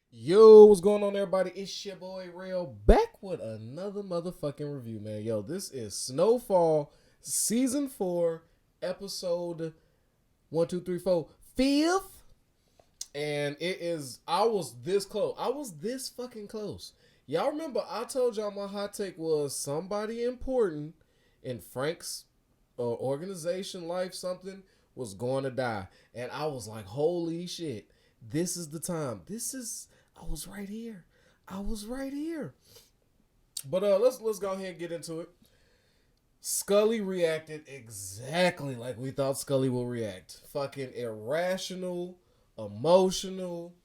Yo, what's going on, everybody? It's your boy Rail back with another motherfucking review, man. Yo, this is SnowFall Season 4, Episode 1, 2, 3, 4, fifth. And it is, I was this close. I was this fucking close. Y'all remember I told y'all my hot take was somebody important in Frank's organization life, something was going to die. And I was like, holy shit, this is the time. I was right here. I was right here. But let's go ahead and get into it. Scully reacted exactly like we thought Scully will react. Fucking irrational, emotional,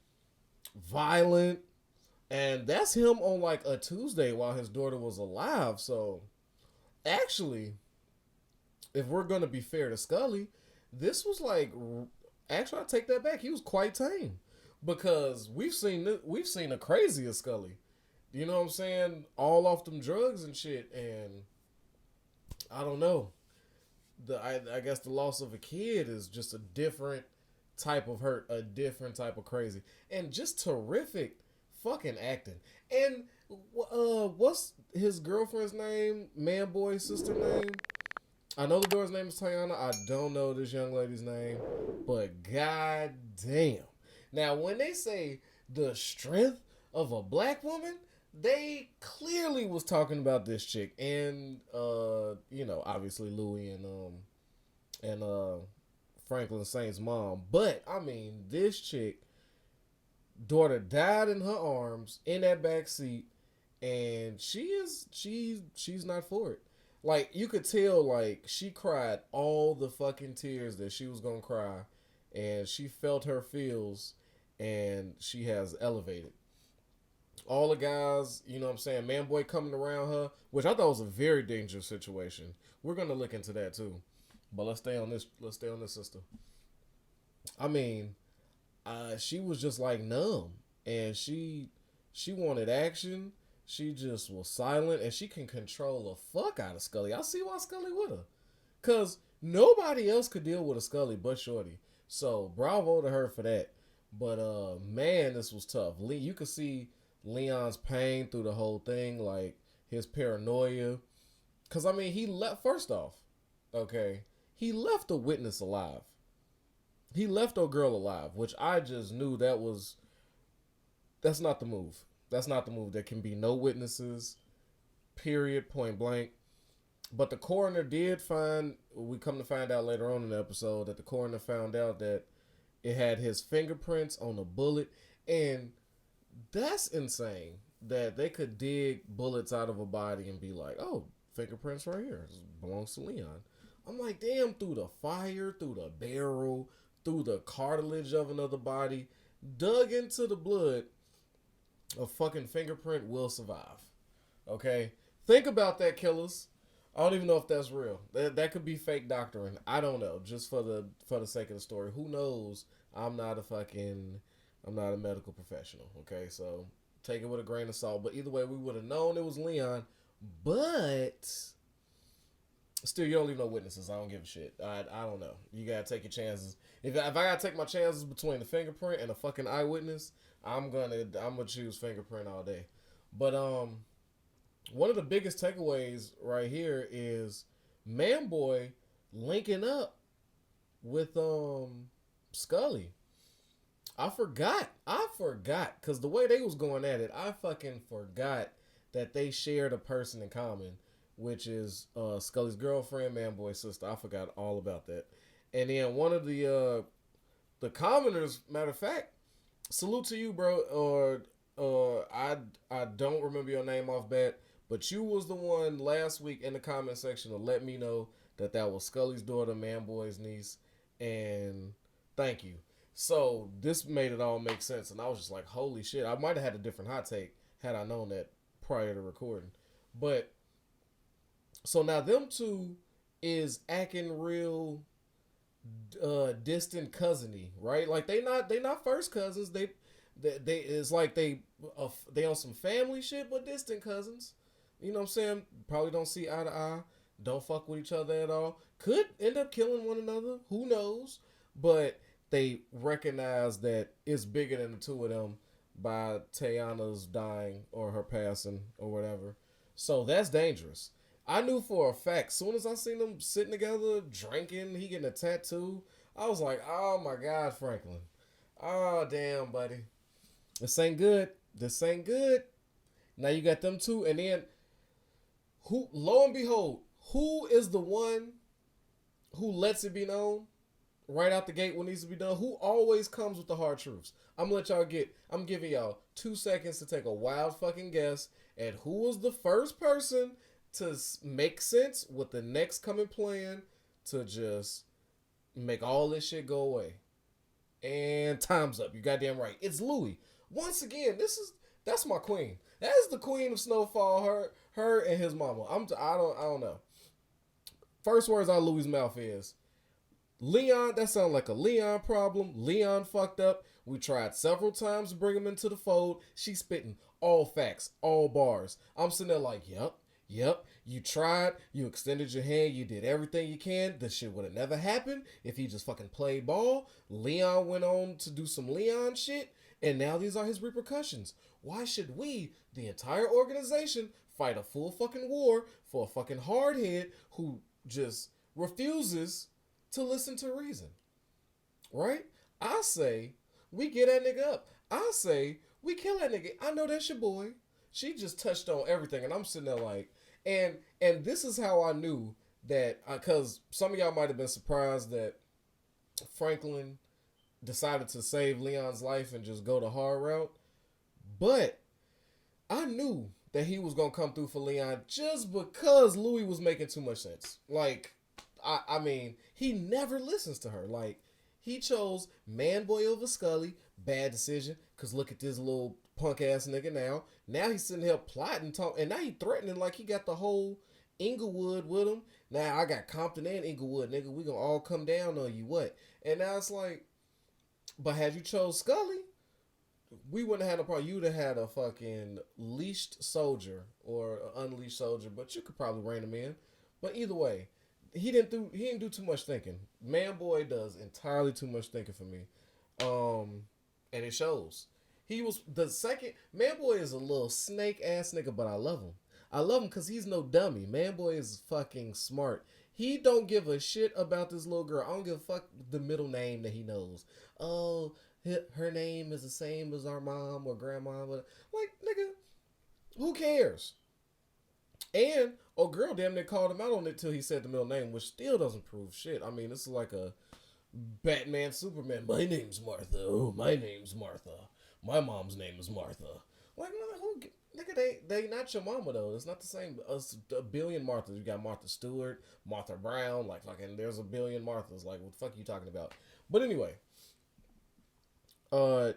violent. And that's him on like a Tuesday while his daughter was alive. So actually, if we're gonna be fair to Scully, this was like actually I take that back. He was quite tame because we've seen the craziest Scully. You know what I'm saying? All off them drugs and shit, and I don't know. I guess the loss of a kid is just a different type of hurt, a different type of crazy, and just terrific fucking acting. And what's his girlfriend's name? Man, boy, sister name? I know the daughter's name is Tiana. I don't know this young lady's name, but god damn. Now, when they say the strength of a black woman, they clearly was talking about this chick and obviously Louis and Franklin Saint's mom. But I mean, this chick daughter died in her arms in that back seat, and she's not for it. Like, you could tell, like, she cried all the fucking tears that she was gonna cry, and she felt her feels, and she has elevated. All the guys, you know what I'm saying, man boy coming around her, which I thought was a very dangerous situation. We're gonna look into that too. But let's stay on this sister. I mean, she was just like numb, and she wanted action. She just was silent, and she can control the fuck out of Scully. I see why Scully with her, cause nobody else could deal with a Scully but Shorty. So bravo to her for that. But man, this was tough. You could see Leon's pain through the whole thing, like his paranoia. Cause I mean, he left first off. Okay, he left a witness alive. He left a girl alive, which I just knew that's not the move. That's not the move. There can be no witnesses, period, point blank. But the coroner did find, we come to find out later on in the episode, that the coroner found out that it had his fingerprints on a bullet. And that's insane that they could dig bullets out of a body and be like, oh, fingerprints right here. This belongs to Leon. I'm like, damn, through the fire, through the barrel, through the cartilage of another body, dug into the blood, a fucking fingerprint will survive. Okay? Think about that, killers. I don't even know if that's real. That could be fake doctoring. I don't know. Just for the sake of the story. Who knows? I'm not a medical professional. Okay, so take it with a grain of salt. But either way, we would have known it was Leon. But still, you don't leave no witnesses. I don't give a shit. I don't know. You gotta take your chances. If I gotta take my chances between the fingerprint and a fucking eyewitness, I'm gonna choose fingerprint all day. But one of the biggest takeaways right here is Man Boy linking up with Scully. I forgot because the way they was going at it, I fucking forgot that they shared a person in common, which is Scully's girlfriend, Man Boy's sister. I forgot all about that. And then one of the commoners, matter of fact, salute to you, bro. I don't remember your name off bat, but you was the one last week in the comment section to let me know that was Scully's daughter, Man Boy's niece, and thank you. So this made it all make sense, and I was just like, holy shit. I might have had a different hot take had I known that prior to recording. But so now them two is acting real distant cousiny, right? Like they not first cousins. They it's like they on some family shit, but distant cousins. You know what I'm saying? Probably don't see eye to eye. Don't fuck with each other at all. Could end up killing one another. Who knows? But they recognize that it's bigger than the two of them by Tayana's dying or her passing or whatever. So that's dangerous. I knew for a fact, soon as I seen them sitting together, drinking, he getting a tattoo, I was like, oh my God, Franklin. Oh, damn, buddy. This ain't good. This ain't good. Now you got them two, and then who? Lo and behold, who is the one who lets it be known right out the gate what needs to be done? Who always comes with the hard truths? I'm gonna let y'all get. I'm giving y'all 2 seconds to take a wild fucking guess at who was the first person to make sense with the next coming plan to just make all this shit go away. And time's up. You goddamn right. It's Louis. Once again, that's my queen. That is the queen of SnowFall. Her and his mama. I don't know. First words out of Louis' mouth is Leon. That sounds like a Leon problem. Leon fucked up. We tried several times to bring him into the fold. She's spitting all facts, all bars. I'm sitting there like, yep. You tried. You extended your hand. You did everything you can. This shit would have never happened if he just fucking played ball. Leon went on to do some Leon shit. And now these are his repercussions. Why should we, the entire organization, fight a full fucking war for a fucking hardhead who just refuses to listen to reason? Right? I say we get that nigga up. I say we kill that nigga. I know that's your boy. She just touched on everything, and I'm sitting there like, and this is how I knew that, because some of y'all might have been surprised that Franklin decided to save Leon's life and just go the hard route. But I knew that he was going to come through for Leon just because Louis was making too much sense. Like, I mean, he never listens to her. Like, he chose Manboy over Scully. Bad decision, because look at this little punk ass nigga now. Now he's sitting here plotting, and now he threatening like he got the whole Inglewood with him. Now I got Compton and Inglewood, nigga. We gonna all come down on you, what? And now it's like, but had you chose Scully, we wouldn't have had a problem. You would have had a fucking leashed soldier or an unleashed soldier, but you could probably rein him in. But either way, he didn't do too much thinking. Manboy does entirely too much thinking for me. And it shows. He was the second. Manboy is a little snake ass nigga, but I love him. I love him because he's no dummy. Manboy is fucking smart. He don't give a shit about this little girl. I don't give a fuck the middle name that he knows. Oh, her name is the same as our mom or grandma. Like, nigga, who cares? And girl damn near called him out on it till he said the middle name, which still doesn't prove shit. I mean, this is like a Batman, Superman. My name's Martha. Oh, my name's Martha. My mom's name is Martha. Like, nigga, they not your mama though. It's not the same. A billion Marthas. You got Martha Stewart, Martha Brown. Like, fucking, there's a billion Marthas. Like, what the fuck are you talking about? But anyway, I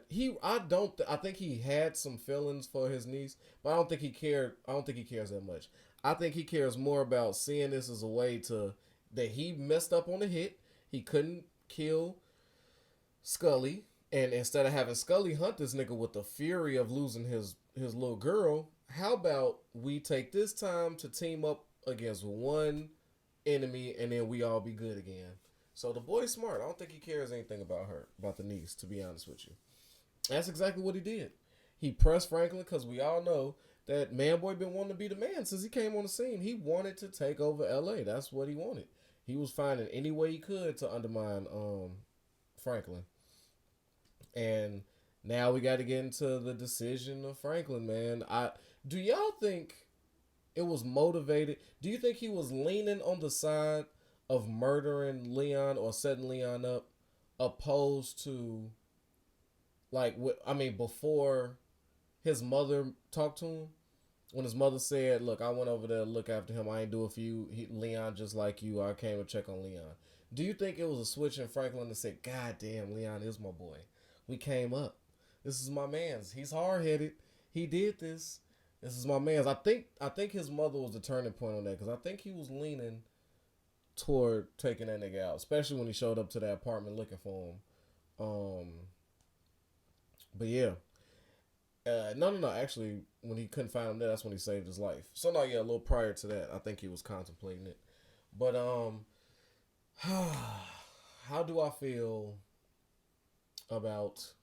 think he had some feelings for his niece, but I don't think he cared. I don't think he cares that much. I think he cares more about seeing this as a way that he messed up on the hit. He couldn't kill Scully, and instead of having Scully hunt this nigga with the fury of losing his little girl, how about we take this time to team up against one enemy, and then we all be good again. So the boy's smart. I don't think he cares anything about her, about the niece, to be honest with you. That's exactly what he did. He pressed Franklin because we all know that Manboy been wanting to be the man since he came on the scene. He wanted to take over LA. That's what he wanted. He was finding any way he could to undermine Franklin. And now we got to get into the decision of Franklin, man. Do y'all think it was motivated? Do you think he was leaning on the side of murdering Leon or setting Leon up, opposed to, like, before his mother talked to him? When his mother said, look, I went over there to look after him. I ain't do it for you. Leon just like you. I came to check on Leon. Do you think it was a switch in Franklin to say, God damn, Leon is my boy. We came up. This is my man's. He's hard-headed. He did this. This is my man's. I think his mother was the turning point on that, because I think he was leaning toward taking that nigga out, especially when he showed up to that apartment looking for him. But yeah. No. Actually, when he couldn't find him there, that's when he saved his life. So, no, yeah, a little prior to that, I think he was contemplating it. But, how do I feel about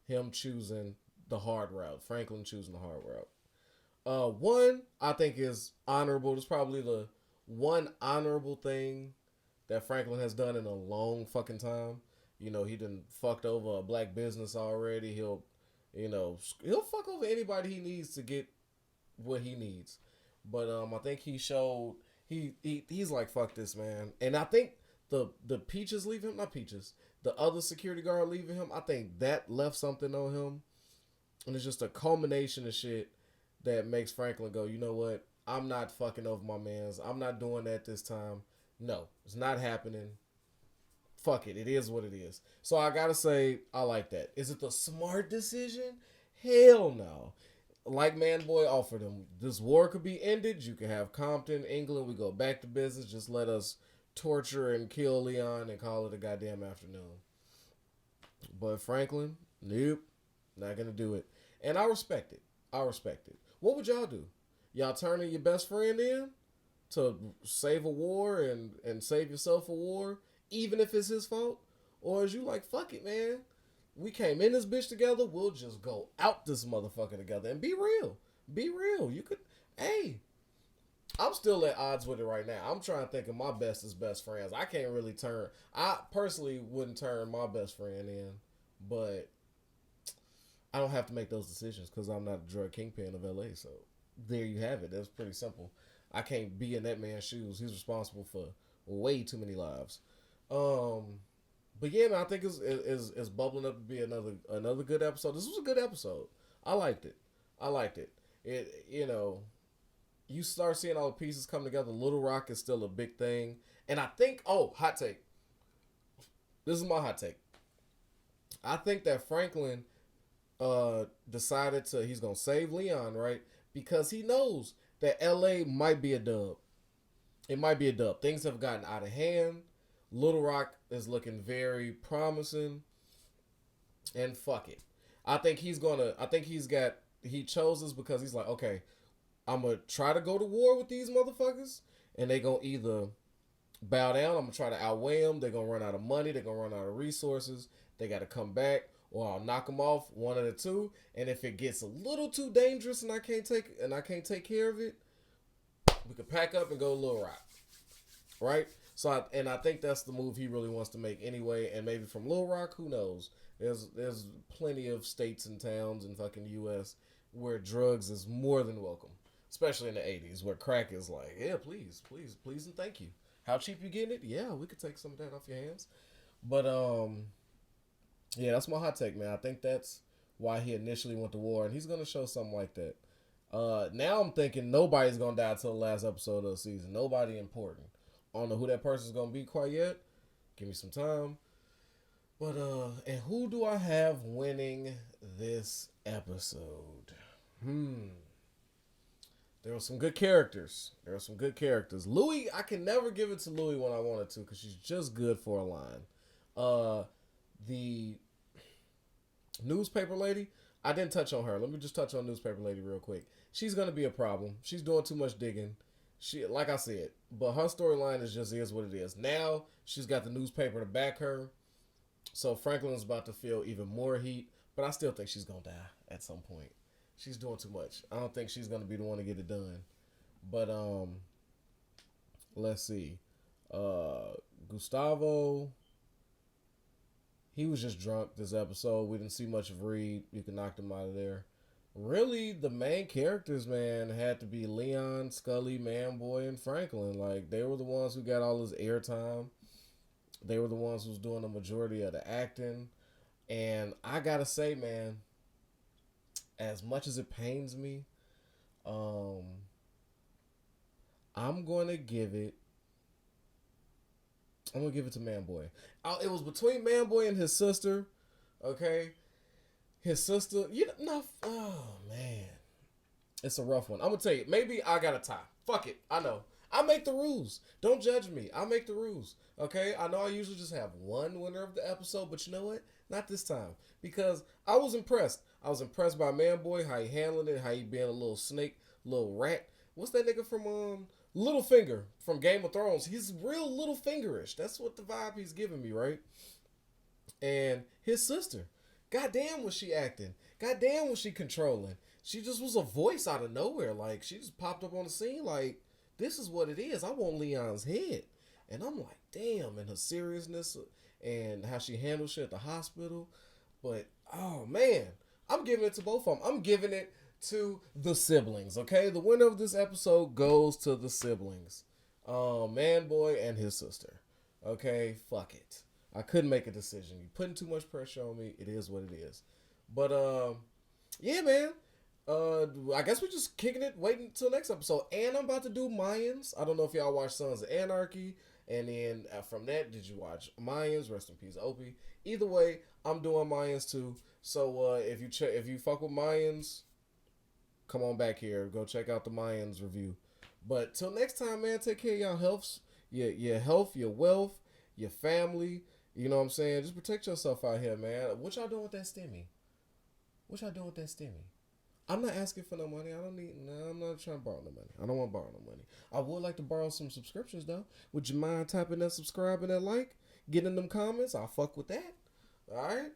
him choosing the hard route. Franklin choosing the hard route. One I think is honorable. It's probably the one honorable thing that Franklin has done in a long fucking time. You know, he done fucked over a black business already. He'll fuck over anybody he needs to get what he needs. But I think he showed he's like, fuck this, man. And I think the Peaches leaving him, not Peaches, the other security guard leaving him, I think that left something on him. And it's just a culmination of shit that makes Franklin go, you know what? I'm not fucking over my mans. I'm not doing that this time. No, it's not happening. Fuck it. It is what it is. So I gotta say, I like that. Is it the smart decision? Hell no. Like Man Boy offered him, this war could be ended. You can have Compton, England. We go back to business. Just let us torture and kill Leon and call it a goddamn afternoon. But Franklin, nope, not gonna do it. And I respect it. What would y'all do? Y'all turning your best friend in to save a war and save yourself a war, even if it's his fault? Or is you like, fuck it, man. We came in this bitch together. We'll just go out this motherfucker together and be real. Be real. You could, hey, I'm still at odds with it right now. I'm trying to think of my bestest best friends. I can't really I personally wouldn't turn my best friend in, but I don't have to make those decisions because I'm not the drug kingpin of LA. So there you have it. That's pretty simple. I can't be in that man's shoes. He's responsible for way too many lives. But yeah, man, I think it's bubbling up to be another good episode. This was a good episode. I liked it. It, you start seeing all the pieces come together. Little Rock is still a big thing. And I think, hot take. This is my hot take. I think that Franklin decided he's going to save Leon, right? Because he knows that LA might be a dub. It might be a dub. Things have gotten out of hand. Little Rock is looking very promising. And fuck it. He chose this because he's like, okay, I'm going to try to go to war with these motherfuckers. And they going to either bow down. I'm going to try to outweigh them. They're going to run out of money. They're going to run out of resources. They got to come back. Or I'll knock them off, one of the two. And if it gets a little too dangerous and I can't take care of it, we could pack up and go to Little Rock. Right? So I think that's the move he really wants to make anyway. And maybe from Little Rock, who knows? There's plenty of states and towns in fucking U.S. where drugs is more than welcome. Especially in the 80s where crack is like, yeah, please and thank you. How cheap you getting it? Yeah, we could take some of that off your hands. But yeah, that's my hot take, man. I think that's why he initially went to war, and he's gonna show something like that. Now I'm thinking nobody's gonna die till the last episode of the season. Nobody important. I don't know who that person's gonna be quite yet. Give me some time. But and who do I have winning this episode? There were some good characters. Louie, I can never give it to Louie when I wanted to because she's just good for a line. The newspaper lady, I didn't touch on her. Let me just touch on newspaper lady real quick. She's gonna be a problem. She's doing too much digging. She, like I said, but her storyline is what it is. Now she's got the newspaper to back her, so Franklin's about to feel even more heat. But I still think she's gonna die at some point. She's doing too much. I don't think she's gonna be the one to get it done. But let's see. Gustavo. He was just drunk this episode. We didn't see much of Reed. You can knock him out of there. Really, the main characters, man, had to be Leon, Scully, Manboy, and Franklin. Like, they were the ones who got all his airtime. They were the ones who was doing the majority of the acting. And I gotta say, man, as much as it pains me, I'm gonna give it to Manboy. It was between Manboy and his sister. Okay, his sister. Oh man, it's a rough one. I'm gonna tell you. Maybe I got a tie. Fuck it. I know. I make the rules. Don't judge me. I make the rules. Okay. I know I usually just have one winner of the episode, but you know what? Not this time because I was impressed. I was impressed by Manboy, how he handling it, how he being a little snake, little rat. What's that nigga from Littlefinger from Game of Thrones? He's real Littlefingerish. That's what the vibe he's giving me, right? And his sister, Goddamn was she acting. Goddamn was she controlling. She just was a voice out of nowhere. Like, she just popped up on the scene like, this is what it is. I want Leon's head. And I'm like, damn, and her seriousness and how she handled shit at the hospital. But, oh, man. I'm giving it to both of them. I'm giving it to the siblings, okay? The winner of this episode goes to the siblings. Man Boy and his sister. Okay? Fuck it. I couldn't make a decision. You're putting too much pressure on me. It is what it is. But, yeah, man. I guess we're just kicking it, waiting until next episode. And I'm about to do Mayans. I don't know if y'all watch Sons of Anarchy. And then from that, did you watch Mayans? Rest in peace, Opie. Either way, I'm doing Mayans too. So if you fuck with Mayans, come on back here. Go check out the Mayans review. But till next time, man, take care of y'all health, your health, your wealth, your family. You know what I'm saying? Just protect yourself out here, man. What y'all doing with that stimmy? I'm not asking for no money. I'm not trying to borrow no money. I don't want to borrow no money. I would like to borrow some subscriptions, though. Would you mind tapping that subscribe and that like? Getting them comments? I'll fuck with that. All right?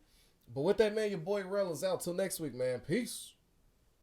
But with that, man, your boy Rel is out. Till next week, man. Peace.